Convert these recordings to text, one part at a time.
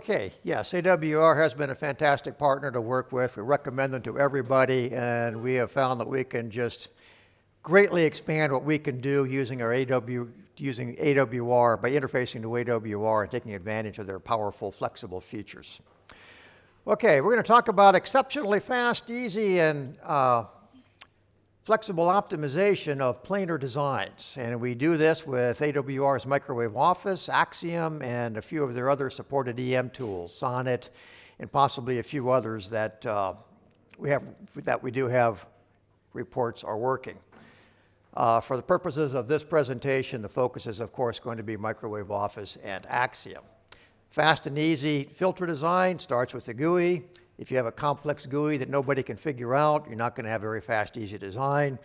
Okay, yes, AWR has been a fantastic partner to work with. We recommend them to everybody, and we have found that we can just greatly expand what we can do using AWR by interfacing to AWR and taking advantage of their powerful, flexible features. Okay, we're going to talk about exceptionally fast, easy, and flexible optimization of planar designs. And we do this with AWR's Microwave Office, AXIEM, and a few of their other supported EM tools, Sonnet, and possibly a few others that we do have reports are working. For the purposes of this presentation, the focus is, of course, going to be Microwave Office and AXIEM. Fast and easy filter design starts with the GUI. If you have a complex GUI that nobody can figure out, you're not going to have very fast, easy design.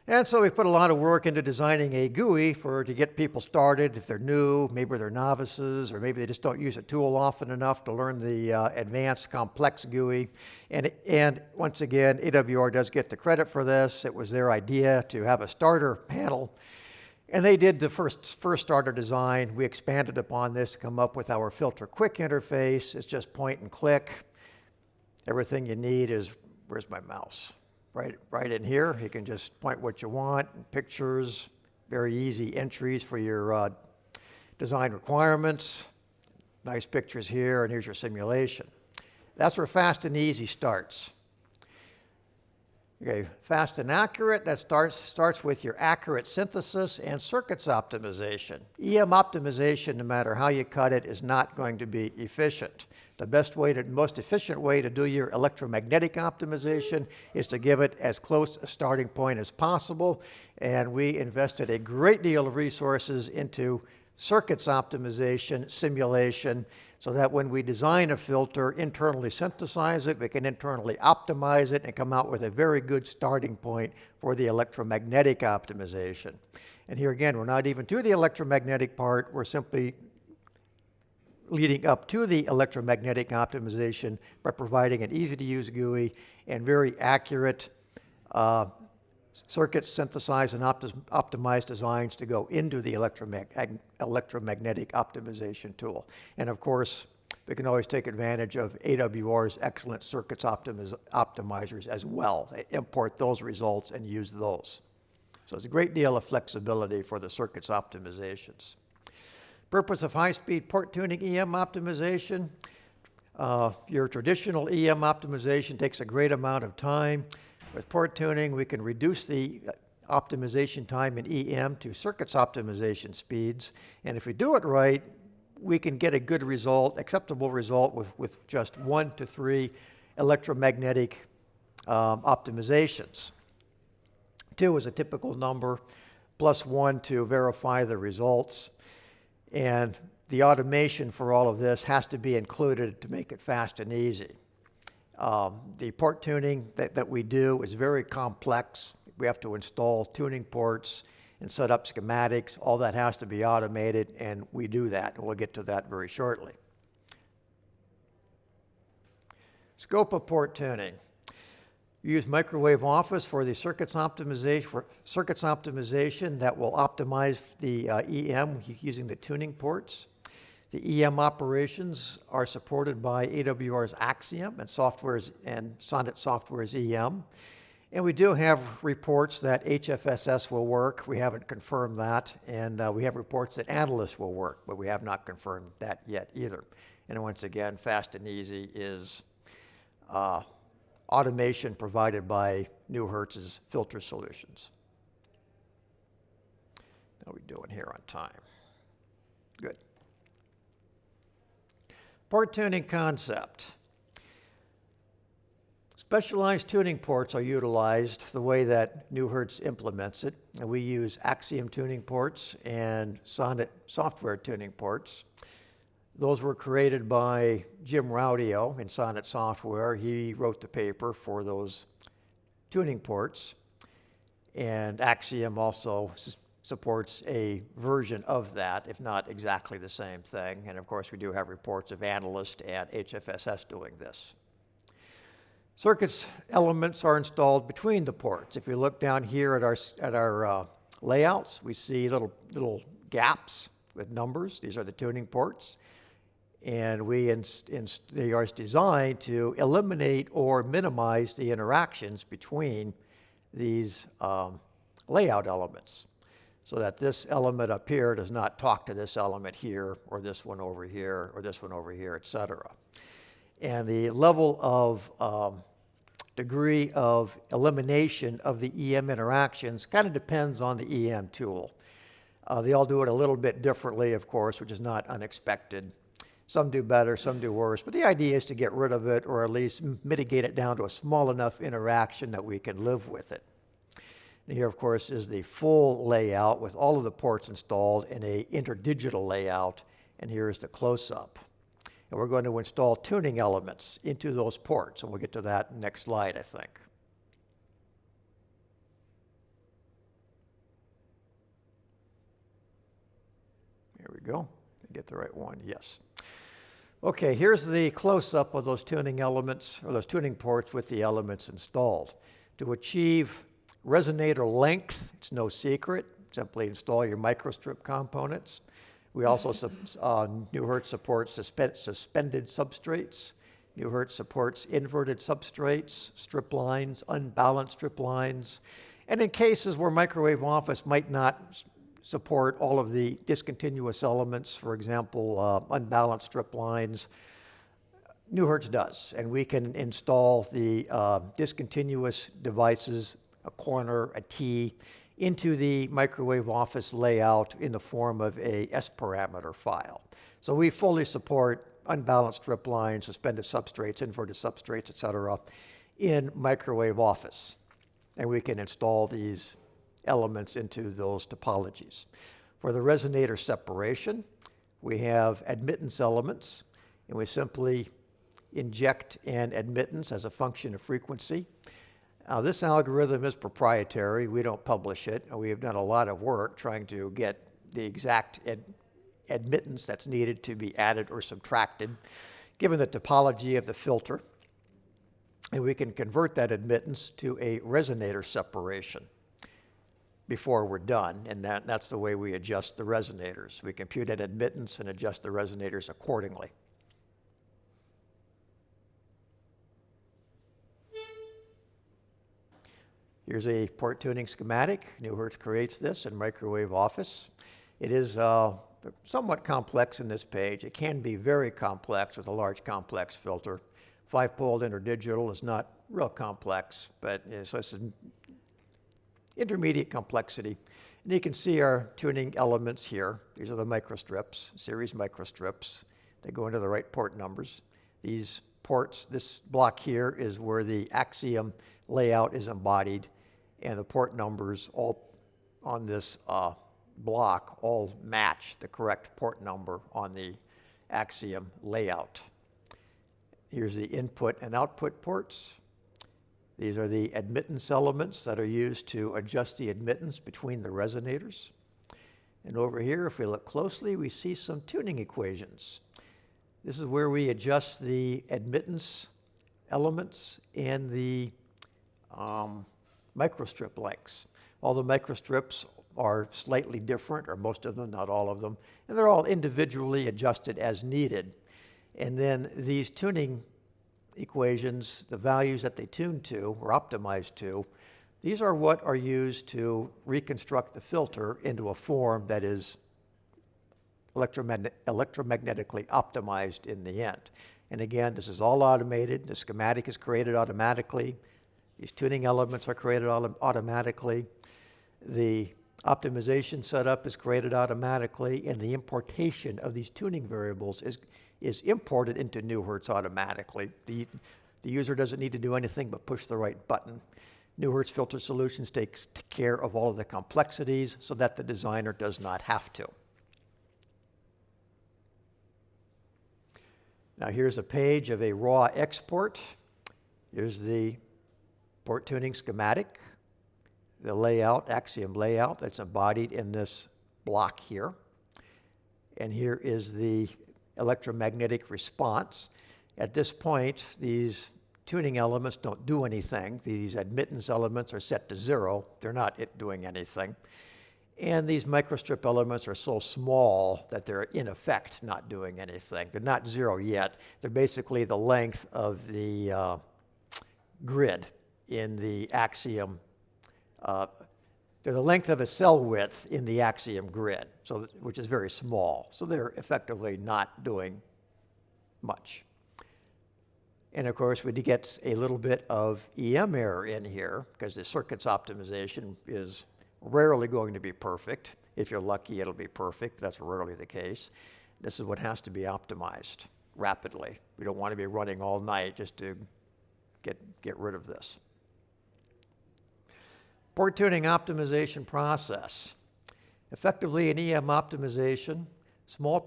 And so we've put a lot of work into designing a GUI to get people started if they're new, maybe they're novices, or maybe they just don't use a tool often enough to learn the advanced complex GUI. And once again, AWR does get the credit for this. It was their idea to have a starter panel. And they did the first starter design. We expanded upon this to come up with our filter quick interface. It's just point and click. Everything you need is, where's my mouse? Right in here. You can just point what you want, pictures, very easy entries for your design requirements. Nice pictures here, and here's your simulation. That's where fast and easy starts. Okay, fast and accurate, that starts with your accurate synthesis and circuits optimization. EM optimization, no matter how you cut it, is not going to be efficient. The most efficient way to do your electromagnetic optimization is to give it as close a starting point as possible. And we invested a great deal of resources into circuits optimization, simulation, so that when we design a filter, internally synthesize it, we can internally optimize it and come out with a very good starting point for the electromagnetic optimization. And here again, we're not even to the electromagnetic part, we're simply leading up to the electromagnetic optimization by providing an easy-to-use GUI and very accurate circuits synthesized and optimized designs to go into the electromagnetic optimization tool. And of course, we can always take advantage of AWR's excellent circuits optimizers as well. They import those results and use those. So there's a great deal of flexibility for the circuits optimizations. Purpose of high-speed port tuning EM optimization. Your traditional EM optimization takes a great amount of time. With port tuning, we can reduce the optimization time in EM to circuits optimization speeds. And if we do it right, we can get a good result, acceptable result with just 1 to 3 electromagnetic optimizations. 2 is a typical number, plus 1 to verify the results. And the automation for all of this has to be included to make it fast and easy. The port tuning that we do is very complex. We have to install tuning ports and set up schematics. All that has to be automated, and we do that, and we'll get to that very shortly. Scope of port tuning. We use Microwave Office for the circuits optimization that will optimize the EM using the tuning ports. The EM operations are supported by AWR's AXIEM and Sonnet Software's EM. And we do have reports that HFSS will work. We haven't confirmed that. And we have reports that analysts will work, but we have not confirmed that yet either. And once again, fast and easy is automation provided by Nuhertz's filter solutions. How are we doing here on time? Good. Port tuning concept. Specialized tuning ports are utilized the way that Nuhertz implements it. And we use AXIEM tuning ports and Sonnet software tuning ports. Those were created by Jim Raudio in Sonnet Software. He wrote the paper for those tuning ports. And AXIEM also supports a version of that, if not exactly the same thing. And of course, we do have reports of analysts and HFSS doing this. Circuits elements are installed between the ports. If you look down here at our layouts, we see little gaps with numbers. These are the tuning ports. And they are designed to eliminate or minimize the interactions between these layout elements, so that this element up here does not talk to this element here, or this one over here, or this one over here, et cetera. And the level of degree of elimination of the EM interactions kind of depends on the EM tool. They all do it a little bit differently, of course, which is not unexpected. Some do better, some do worse, but the idea is to get rid of it, or at least mitigate it down to a small enough interaction that we can live with it. And here, of course, is the full layout with all of the ports installed in a interdigital layout, and here is the close-up. And we're going to install tuning elements into those ports, and we'll get to that next slide, I think. Here we go. Get the right one, yes. Okay, here's the close-up of those tuning elements, or those tuning ports with the elements installed. To achieve resonator length, it's no secret, simply install your microstrip components. We also, Nuhertz supports suspended substrates. Nuhertz supports inverted substrates, strip lines, unbalanced strip lines. And in cases where Microwave Office might not support all of the discontinuous elements, for example, unbalanced strip lines, Nuhertz does. And we can install the discontinuous devices, a corner, a T, into the Microwave Office layout in the form of a S-parameter file. So we fully support unbalanced strip lines, suspended substrates, inverted substrates, et cetera, in Microwave Office. And we can install these elements into those topologies. For the resonator separation, we have admittance elements, and we simply inject an admittance as a function of frequency. This algorithm is proprietary. We don't publish it. We have done a lot of work trying to get the exact admittance that's needed to be added or subtracted, given the topology of the filter. And we can convert that admittance to a resonator separation before we're done, and that's the way we adjust the resonators. We compute an admittance and adjust the resonators accordingly. Here's a port tuning schematic. Nuhertz creates this in Microwave Office. It is somewhat complex in this page. It can be very complex with a large complex filter. 5-pole interdigital is not real complex, but it's an intermediate complexity. And you can see our tuning elements here. These are the microstrips, series microstrips. They go into the right port numbers. These ports, this block here is where the AXIEM layout is embodied, and the port numbers all on this block all match the correct port number on the AXIEM layout. Here's the input and output ports. These are the admittance elements that are used to adjust the admittance between the resonators. And over here, if we look closely, we see some tuning equations. This is where we adjust the admittance elements and the microstrip lengths. All the microstrips are slightly different, or most of them, not all of them, and they're all individually adjusted as needed. And then these tuning equations, the values that they tune to or optimize to, these are what are used to reconstruct the filter into a form that is electromagnetically optimized in the end. And again, this is all automated. The schematic is created automatically. These tuning elements are created automatically. The optimization setup is created automatically, and the importation of these tuning variables is imported into Nuhertz automatically. The user doesn't need to do anything but push the right button. Nuhertz Filter Solutions takes care of all of the complexities so that the designer does not have to. Now here's a page of a raw export. Here's the port tuning schematic, the layout, AXIEM layout that's embodied in this block here. And here is the electromagnetic response. At this point, these tuning elements don't do anything. These admittance elements are set to 0. They're not doing anything. And these microstrip elements are so small that they're in effect not doing anything. They're not zero yet. They're basically the length of the grid in the AXIEM. They're the length of a cell width in the AXIEM grid, so which is very small. So they're effectively not doing much. And of course, we get a little bit of EM error in here because the circuits optimization is rarely going to be perfect. If you're lucky, it'll be perfect. That's rarely the case. This is what has to be optimized rapidly. We don't want to be running all night just to get rid of this. Port tuning optimization process. Effectively, in EM optimization, small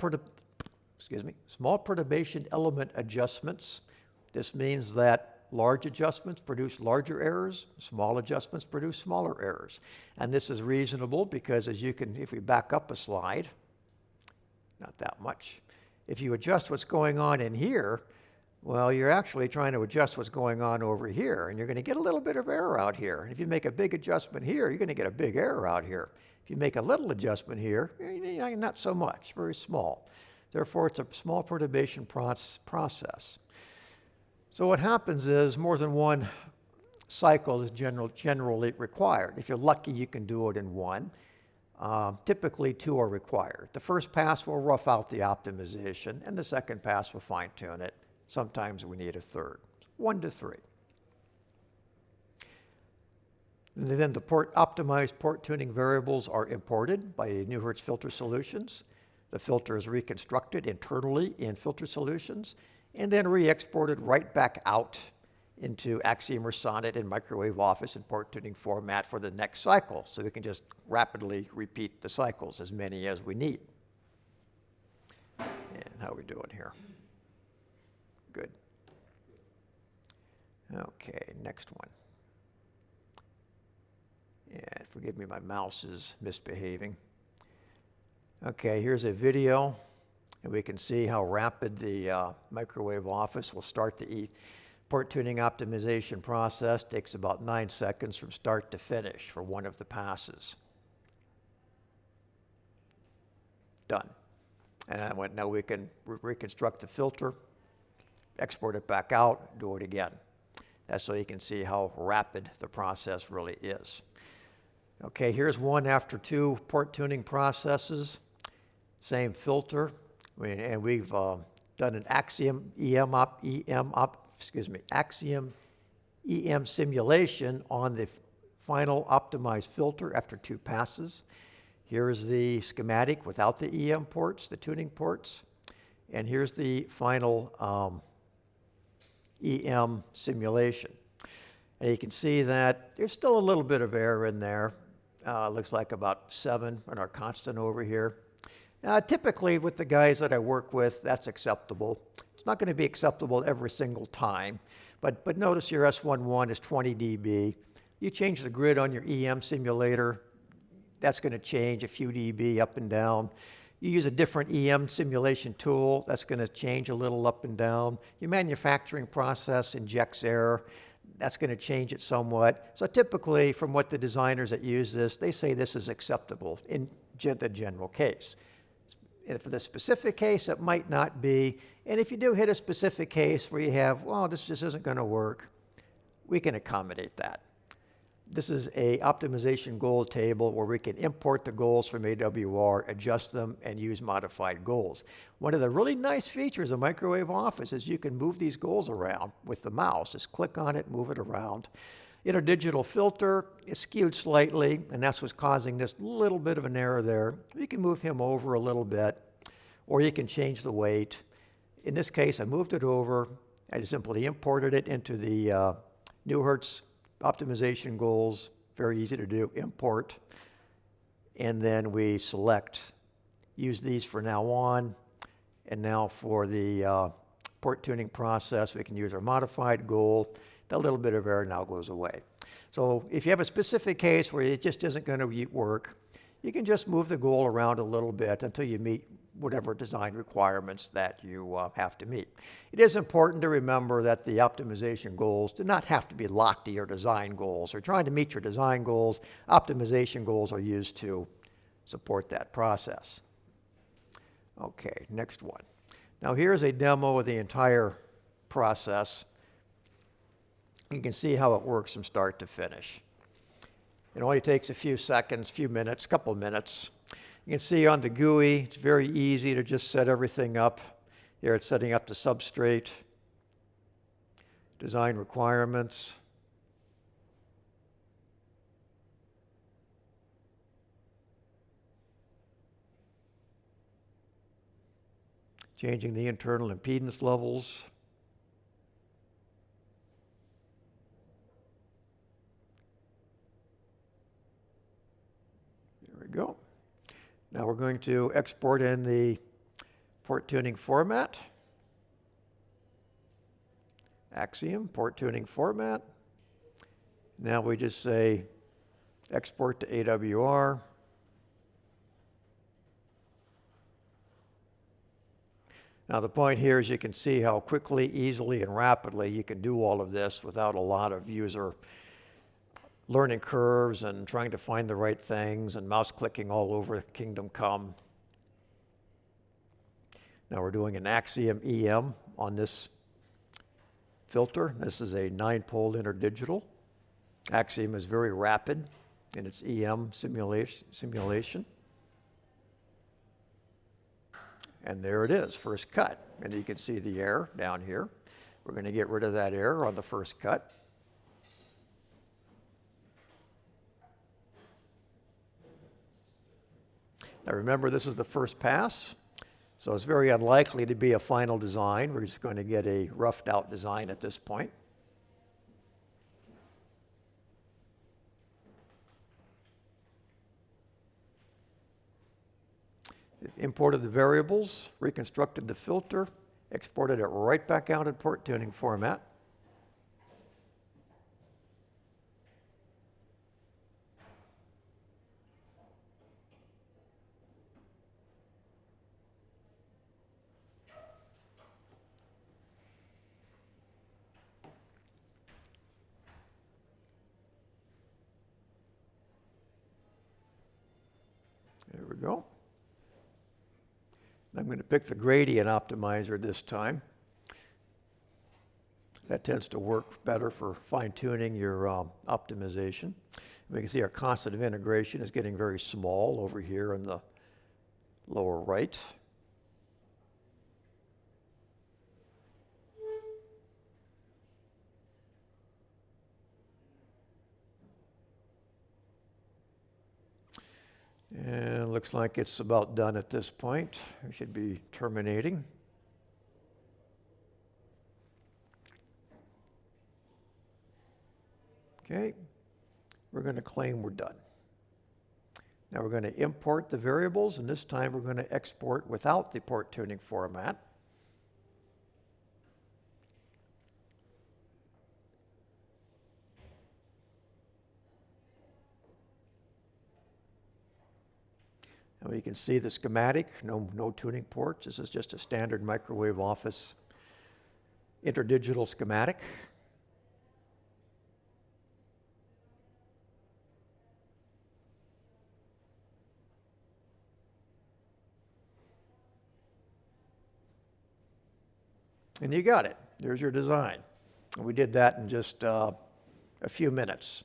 perturbation element adjustments. This means that large adjustments produce larger errors, small adjustments produce smaller errors. And this is reasonable because as you can, if we back up a slide, not that much, if you adjust what's going on in here, well, you're actually trying to adjust what's going on over here, and you're going to get a little bit of error out here. And if you make a big adjustment here, you're going to get a big error out here. If you make a little adjustment here, not so much, very small. Therefore, it's a small perturbation process. So what happens is more than one cycle is generally required. If you're lucky, you can do it in one. Typically, two are required. The first pass will rough out the optimization, and the second pass will fine-tune it. Sometimes we need a third, 1 to 3. And then the optimized port tuning variables are imported by Nuhertz filter solutions. The filter is reconstructed internally in filter solutions and then re-exported right back out into AXIEM or Sonnet in microwave office and port tuning format for the next cycle. So we can just rapidly repeat the cycles, as many as we need. And how are we doing here? Good. Okay, next one. And forgive me, my mouse is misbehaving. Okay, here's a video, and we can see how rapid the microwave office will start the port tuning optimization process. Takes about 9 seconds from start to finish for one of the passes. Done. And now we can reconstruct the filter, export it back out, do it again. That's so you can see how rapid the process really is. Okay, here's one after 2 port tuning processes. Same filter, and we've done an AXIEM EM simulation on the final optimized filter after 2 passes. Here is the schematic without the EM ports, the tuning ports, and here's the final EM simulation. And you can see that there's still a little bit of error in there. Looks like about 7 on our constant over here. Typically with the guys that I work with, that's acceptable. It's not going to be acceptable every single time, but notice your S11 is 20 dB. You change the grid on your EM simulator, that's going to change a few dB up and down. You use a different EM simulation tool, that's going to change a little up and down. Your manufacturing process injects error, that's going to change it somewhat. So typically, from what the designers that use this, they say this is acceptable in the general case. And for the specific case, it might not be. And if you do hit a specific case where you have, well, this just isn't going to work, we can accommodate that. This is a optimization goal table where we can import the goals from AWR, adjust them, and use modified goals. One of the really nice features of Microwave Office is you can move these goals around with the mouse. Just click on it, move it around. In a digital filter, it's skewed slightly, and that's what's causing this little bit of an error there. You can move him over a little bit, or you can change the weight. In this case, I moved it over. I just simply imported it into the Nuhertz optimization goals. Very easy to do, import. And then we select, use these for now on. And now for the port tuning process, we can use our modified goal. That little bit of error now goes away. So if you have a specific case where it just isn't going to work, you can just move the goal around a little bit until you meet whatever design requirements that you have to meet. It is important to remember that the optimization goals do not have to be locked to your design goals. Or trying to meet your design goals, optimization goals are used to support that process. Okay, next one. Now here's a demo of the entire process. You can see how it works from start to finish. It only takes a few seconds, few minutes, couple minutes. You can see on the GUI, it's very easy to just set everything up. Here it's setting up the substrate, design requirements, changing the internal impedance levels. There we go. Now we're going to export in the port tuning format. AXIEM, port tuning format. Now we just say export to AWR. Now the point here is you can see how quickly, easily, and rapidly you can do all of this without a lot of user learning curves and trying to find the right things and mouse clicking all over Kingdom Come. Now we're doing an AXIEM EM on this filter. This is a 9-pole interdigital. AXIEM is very rapid in its EM simulation. And there it is, first cut. And you can see the error down here. We're going to get rid of that error on the first cut. Now remember, this is the first pass, so it's very unlikely to be a final design. We're just going to get a roughed out design at this point. Imported the variables, reconstructed the filter, exported it right back out in port tuning format. There we go. I'm going to pick the gradient optimizer this time. That tends to work better for fine-tuning your optimization. We can see our constant of integration is getting very small over here in the lower right. And it looks like it's about done at this point. We should be terminating. Okay, we're going to claim we're done. Now we're going to import the variables, and this time we're going to export without the port tuning format. And you can see the schematic, no tuning ports. This is just a standard microwave office interdigital schematic. And you got it. There's your design. And we did that in just a few minutes.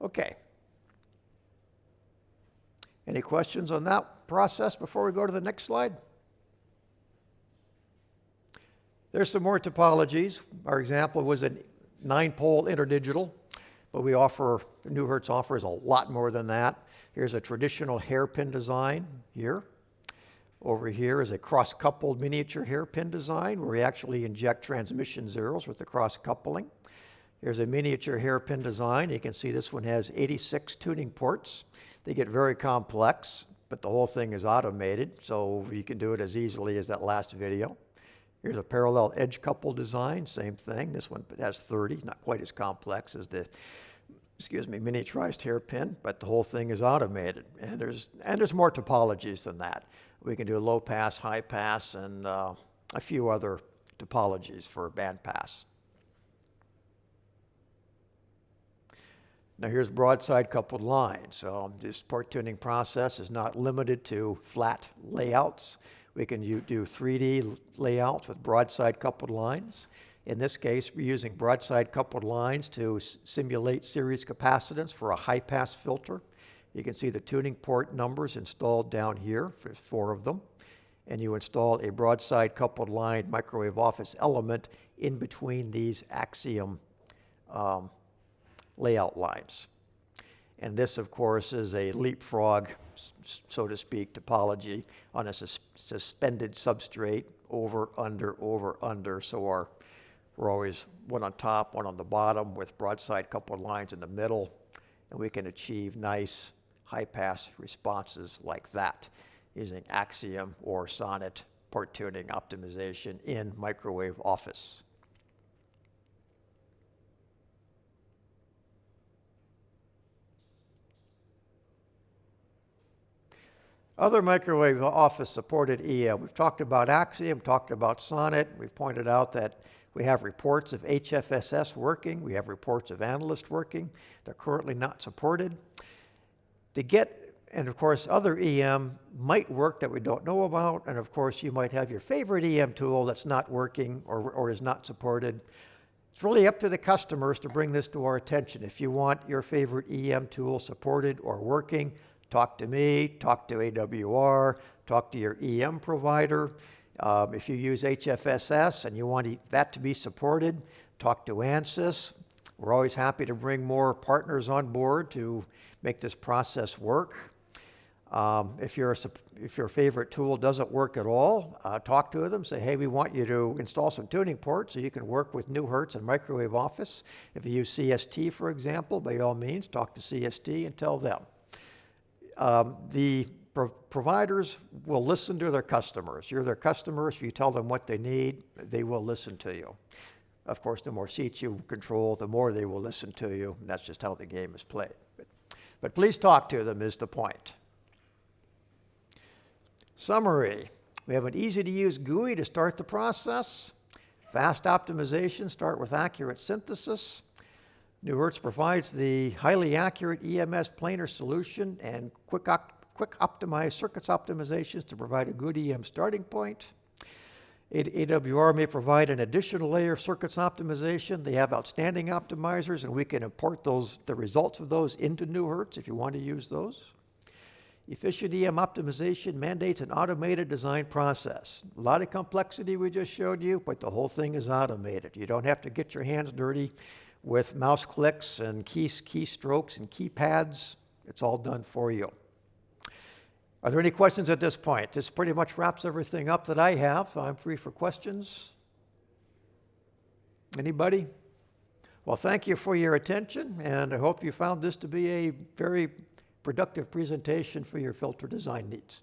Okay. Any questions on that process before we go to the next slide? There's some more topologies. Our example was a 9-pole interdigital, but Nuhertz offers a lot more than that. Here's a traditional hairpin design here. Over here is a cross-coupled miniature hairpin design where we actually inject transmission zeros with the cross-coupling. Here's a miniature hairpin design. You can see this one has 86 tuning ports. They get very complex, but the whole thing is automated, so you can do it as easily as that last video. Here's a parallel edge couple design, same thing. This one has 30, not quite as complex as the, miniaturized hairpin, but the whole thing is automated. And there's more topologies than that. We can do low pass, high pass, and a few other topologies for band pass. Now here's broadside coupled lines. So this port tuning process is not limited to flat layouts. We can do 3D layouts with broadside coupled lines. In this case, we're using broadside coupled lines to simulate series capacitance for a high-pass filter. You can see the tuning port numbers installed down here. There's 4 of them. And you install a broadside coupled line microwave office element in between these AXIEM layout lines. And this, of course, is a leapfrog, so to speak, topology on a suspended substrate, over, under. So we're always one on top, one on the bottom with broadside coupled lines in the middle. And we can achieve nice high-pass responses like that using AXIEM or Sonnet port tuning optimization in microwave office. Other microwave office supported EM. We've talked about AXIEM, talked about Sonnet. We've pointed out that we have reports of HFSS working. We have reports of Analyst working. They're currently not supported. And of course, other EM might work that we don't know about. And of course, you might have your favorite EM tool that's not working or is not supported. It's really up to the customers to bring this to our attention. If you want your favorite EM tool supported or working, talk to me, talk to AWR, talk to your EM provider. If you use HFSS and you want that to be supported, talk to ANSYS. We're always happy to bring more partners on board to make this process work. If your favorite tool doesn't work at all, talk to them. Say, hey, we want you to install some tuning ports so you can work with Nuhertz and microwave office. If you use CST, for example, by all means, talk to CST and tell them. The providers will listen to their customers. You're their customers. If you tell them what they need, they will listen to you. Of course, the more seats you control, the more they will listen to you. And that's just how the game is played. But please talk to them is the point. Summary. We have an easy-to-use GUI to start the process. Fast optimization, start with accurate synthesis. Nuhertz provides the highly accurate EMS planar solution and quick optimized circuits optimizations to provide a good EM starting point. AWR may provide an additional layer of circuits optimization. They have outstanding optimizers, and we can import the results of those into Nuhertz if you want to use those. Efficient EM optimization mandates an automated design process. A lot of complexity we just showed you, but the whole thing is automated. You don't have to get your hands dirty with mouse clicks and keystrokes and keypads. It's all done for you. Are there any questions at this point? This pretty much wraps everything up that I have. I'm free for questions. Anybody? Well, thank you for your attention, and I hope you found this to be a very productive presentation for your filter design needs.